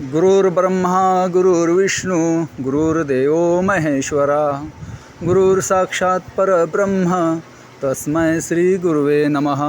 गुरुर्ब्रह्मा गुरुर्विष्णू गुरुर्देव महेश्वरा गुरुर्साक्षात् परब्रह्म तस्मै श्री गुरुवे नमः.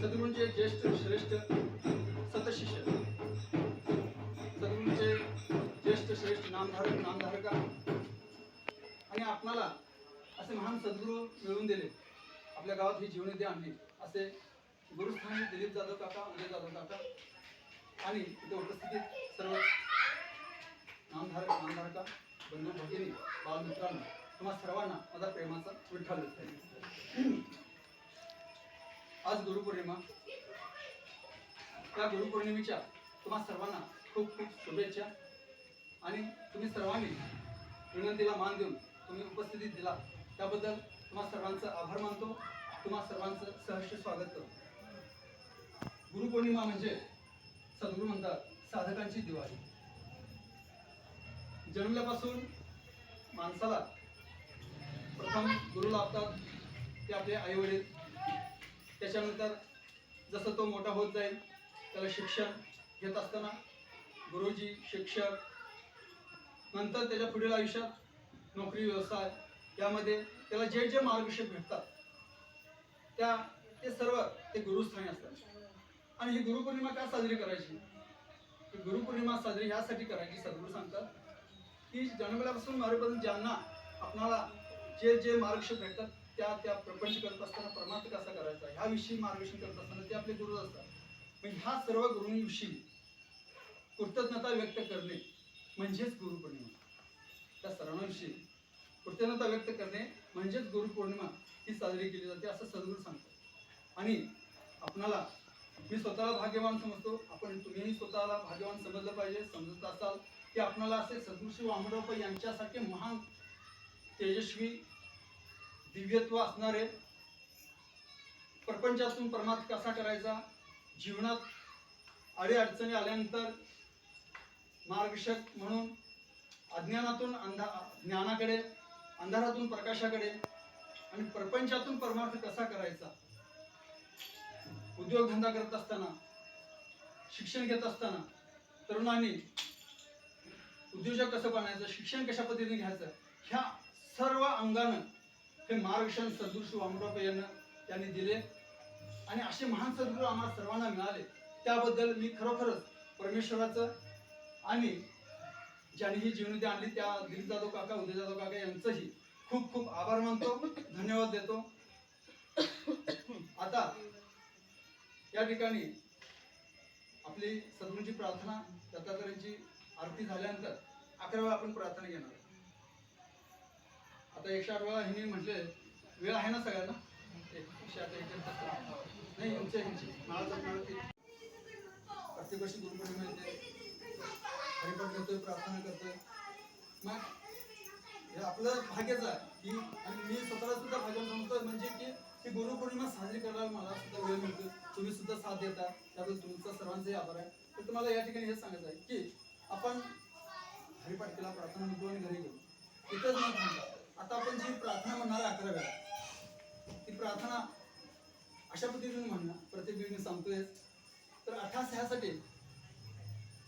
सद्गुरूंचे ज्येष्ठ श्रेष्ठ सतशिष्य, सद्गुरूंचे ज्येष्ठ श्रेष्ठ नामधारका आणि आपणाला असे महान सद्गुरू मिळवून दिले, आपल्या गावात ही जीवनविद्या आणली, असे गुरुस्थानी दिलीप जाधव काका, उदय जाधव काका आणि इथे उपस्थित सर्व नामधारका बंधू भगिनी बालमित्रांनो, तुम्हा सर्वांना माझा प्रेमाचा विठ्ठल. आज गुरुपौर्णिमा, त्या गुरुपौर्णिमेच्या तुम्हा सर्वांना खूप खूप शुभेच्छा. आणि तुम्ही सर्वांनी विनंतीला मान देऊन तुम्ही उपस्थिती दिला त्याबद्दल तुम्हा सर्वांचं आभार मानतो, तुम्हा सर्वांचं सहर्ष स्वागत करतो. गुरुपौर्णिमा म्हणजे सद्गुरू म्हणतात साधकांची दिवाळी. जन्मल्यापासून माणसाला प्रथम गुरु लाभतात ते आपले आई वडील. त्याच्यानंतर जसं तो मोठा होत जाईल त्याला शिक्षण घेत असताना गुरुजी, शिक्षक, नंतर त्याच्या पुढील आयुष्यात नोकरी, व्यवसाय यामध्ये त्याला जे जे मार्गदर्शक भेटतात त्या ते सर्व ते गुरुस्थानी असतात. आणि ही गुरुपौर्णिमा का साजरी करायची? गुरुपौर्णिमा साजरी यासाठी करायची, सद्गुरू सांगतात की जन्मल्यापासून मरेपर्यंत ज्यांना आपणाला जे जे मार्गदर्शन भेटतात त्या त्या प्रपंच करत असताना परमार्थ कसा करायचा ह्याविषयी मार्गदर्शन करत असताना ते आपले गुरु असतात. मग ह्या सर्व गुरूंविषयी कृतज्ञता व्यक्त करणे म्हणजेच गुरुपौर्णिमा. त्या सर्वांविषयी कृतज्ञता व्यक्त करणे म्हणजेच गुरुपौर्णिमा ही साजरी केली जाते असं सद्गुरू सांगतात. आणि आपणाला मी स्वतःला भाग्यवान समजतो, आपण तुम्हीही स्वतःला भाग्यवान समजलं पाहिजे. समजत असाल की आपणाला असे सद्गुरू श्री वामनराव यांच्यासारखे महान तेजस्वी दिव्यत्व असणारे, प्रपंचातून परमार्थ कसा करायचा, जीवनात अडीअडचणी आल्यानंतर मार्गदर्शक म्हणून अज्ञानातून ज्ञानाकडे, अंधारातून प्रकाशाकडे आणि प्रपंचातून परमार्थ कसा करायचा, उद्योगधंदा करत असताना, शिक्षण घेत असताना तरुणांनी उद्योजक कसं बनायचं, शिक्षण कशा पद्धतीने घ्यायचं, ह्या सर्व अंगानं हे मार्गदर्शन सद्गुरू श्री वामनराव यांना त्यांनी दिले. आणि असे महान सद्गुरू आम्हाला सर्वांना मिळाले त्याबद्दल मी खरोखरच परमेश्वराचं आणि ज्यांनी ही जीवनदी आणली त्या दिलीप जाधव काका, उदय जाधव काका यांचंही खूप खूप आभार मानतो, धन्यवाद देतो. आता या ठिकाणी आपली सद्गुरूंची प्रार्थना, दत्तात्रयांची आरती झाल्यानंतर 11 वेळा आपण प्रार्थना घेणार. आता 108 वेळा ह्यांनी म्हटले, वेळ आहे ना सगळ्यांना? 108 नाही यांची माळा जपणार ती प्रत्येक वर्षी गुरुपौर्णिमा येते, हरिपाठ करतोय, प्रार्थना करतोय. मग हे आपलं भाग्यच आहे की, आणि मी स्वतःला सुद्धा भाग्य समजतो म्हणजे की ही गुरुपौर्णिमा साजरी करायला मला सुद्धा वेळ मिळतो, तुम्ही सुद्धा साथ देता, त्याबद्दल तुमचा सर्वांचाही आभार आहे. तर तुम्हाला या ठिकाणी हेच सांगायचं आहे की आपण हरिपाठ केला, प्रार्थना म्हणतो आणि घरी गेलो, इथंच न थांबता आता आपण जी प्रार्थना म्हणणार 11 वेळा, ती प्रार्थना अशा पद्धतीने म्हणणं प्रत्येक वेळी मी सांगतोय. तर 88 ह्यासाठी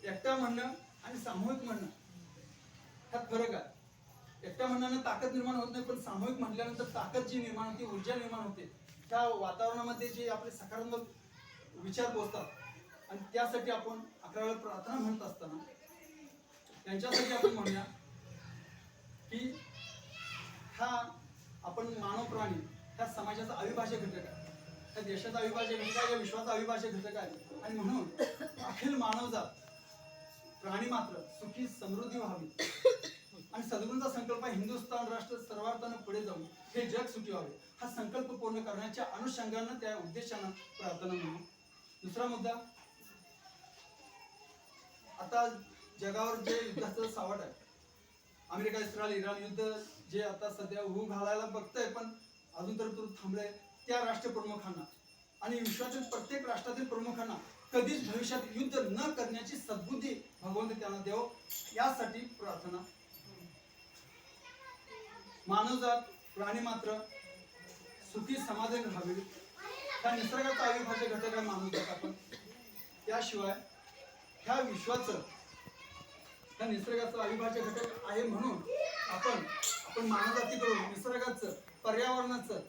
एकटा म्हणणं आणि सामूहिक म्हणणं ह्यात फरक आहे. एकटा म्हणण्यानं ताकद निर्माण होत नाही, पण सामूहिक म्हटल्यानंतर ताकद जी निर्माण होते, ऊर्जा निर्माण होते, त्या वातावरणामध्ये जे आपले सकारात्मक विचार पोचतात. आणि त्यासाठी आपण 11 वेळा प्रार्थना म्हणत असताना त्यांच्यासाठी आपण म्हणूया की हा आपण मानव प्राणी, ह्या समाजाचा अविभाज्य घटक आहे, ह्या देशाचा अविभाज्य घटक आहे, या विश्वाचा अविभाज्य घटक आहे. आणि म्हणून अखिल मानवजात प्राणी मात्र सुखी समृद्धी व्हावी आणि सद्गुरूंचा संकल्प हिंदुस्थान राष्ट्र सर्वार्थानं पुढे जाऊन हे जग सुखी व्हावे हा संकल्प पूर्ण करण्याच्या अनुषंगानं त्या उद्देशानं प्रार्थना म्हणून. दुसरा मुद्दा, आता जगावर जे युद्धाचं सावट आहे, अमेरिका, इस्रायल, इराण युद्ध जे आता सध्या होऊ घालायला बघतंय, पण अजून तर थांबलंय, त्या राष्ट्रप्रमुखांना आणि विश्वातील प्रत्येक राष्ट्रातील प्रमुखांना कधीच भविष्यात युद्ध न करण्याची सद्बुद्धी भगवंत त्यांना देव यासाठी प्रार्थना. मानवजात प्राणी मात्र सुखी समाधान राहावी, ह्या निसर्गाचा अविभाज्य घटक आहे मानवजात आपण. त्याशिवाय ह्या विश्वाचं, ह्या निसर्गाचा अविभाज्य घटक आहे म्हणून आपण मानवजातीकडून निसर्गाचं, पर्यावरणाचं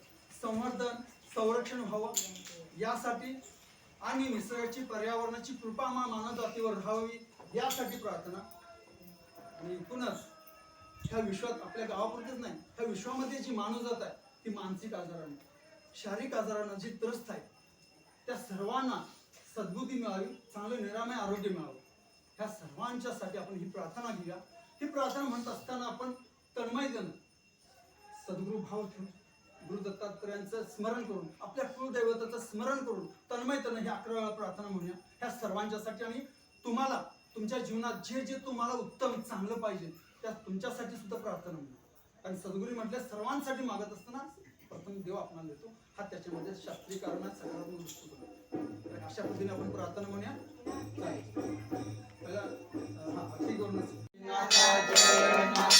संवर्धन, संरक्षण व्हावं यासाठी आणि निसर्गाची, पर्यावरणाची कृपा मानवजातीवर राहावी यासाठी प्रार्थना. आणि एकूणच ह्या विश्वात आपल्या गावापुरतेच नाही, ह्या विश्वामध्ये जी मानवजात आहे ती मानसिक आजाराने, शारीरिक आजारानं जी त्रस्त आहे त्या सर्वांना सद्बुद्धी मिळावी, चांगलं निरामय आरोग्य मिळावं, ह्या सर्वांच्यासाठी आपण ही प्रार्थना घेऊया. ही प्रार्थना म्हणत असताना आपण तन्मयतेनं सद्गुरू भाव ठेवून, गुरु दत्तात्रयांचं स्मरण करून, आपल्या कुलदैवताचं स्मरण करून तन्मयतेनं ही 11 वेळा प्रार्थना म्हणूया ह्या सर्वांच्यासाठी. आणि तुम्हाला तुमच्या जीवनात जे जे तुम्हाला उत्तम चांगलं पाहिजे त्या तुमच्यासाठी सुद्धा प्रार्थना म्हणूया. कारण सद्गुरू म्हटल्या सर्वांसाठी मागत असताना प्रथम देव आपणाला देतो, हा त्याच्यामध्ये शास्त्रीय कारणात सकारात्मक दृष्टिकोन. तर अशा पद्धतीने आपण प्रार्थना म्हणूया. पहिला आरती करूनच जीवन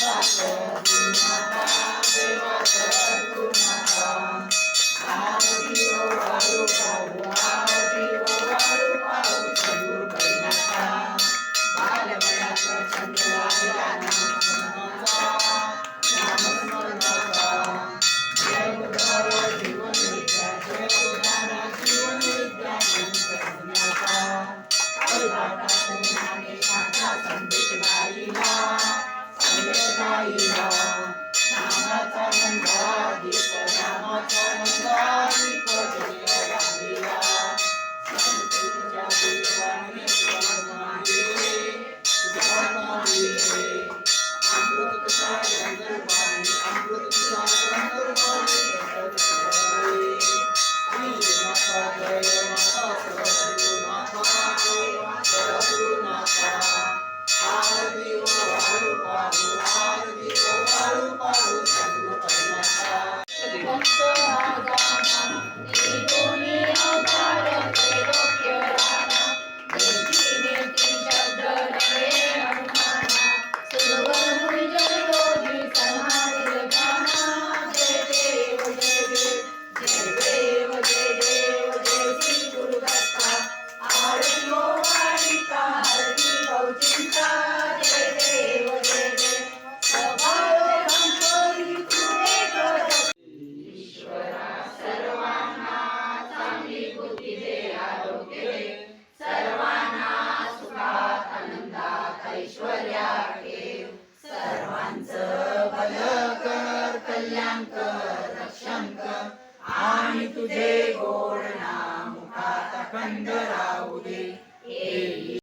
तुझे